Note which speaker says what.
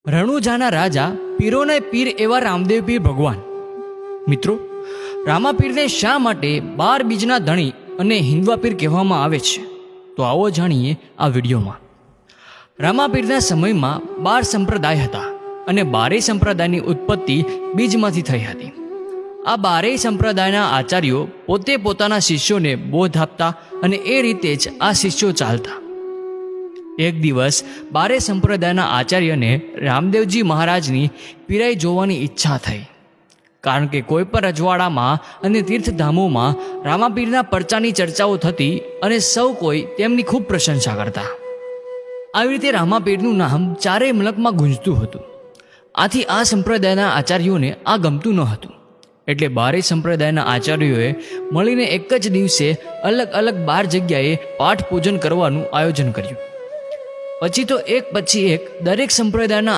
Speaker 1: રણુજાના રાજા પીરોને પીર એવા રામદેવ પીર ભગવાન. મિત્રો, રામાપીરને શા માટે 12 બીજના ધણી અને હિન્દવા પીર કહેવામાં આવે છે, તો આવો જાણીએ આ વિડીયોમાં. રામાપીરના સમયમાં 12 સંપ્રદાય હતા અને 12 સંપ્રદાયની ઉત્પત્તિ બીજમાંથી થઈ હતી. આ 12 સંપ્રદાયના આચાર્યો પોતે પોતાના શિષ્યોને બોધ આપતા અને એ રીતે જ આ શિષ્યો ચાલતા. એક દિવસ 12 સંપ્રદાયના આચાર્યને રામદેવજી મહારાજની પીરાઈ જોવાની ઈચ્છા થઈ, કારણ કે કોઈ પણ રજવાડામાં અને તીર્થધામોમાં રામાપીરના પરચાની ચર્ચાઓ થતી અને સૌ કોઈ તેમની ખૂબ પ્રશંસા કરતા. આવી રીતે રામાપીરનું નામ ચારેય મુલકમાં ગુંજતું હતું. આથી આ સંપ્રદાયના આચાર્યોને આ ગમતું ન હતું, એટલે 12 સંપ્રદાયના આચાર્યોએ મળીને એક જ દિવસે અલગ અલગ 12 જગ્યાએ પાઠ પૂજન કરવાનું આયોજન કર્યું. પછી તો એક પછી એક દરેક સંપ્રદાયના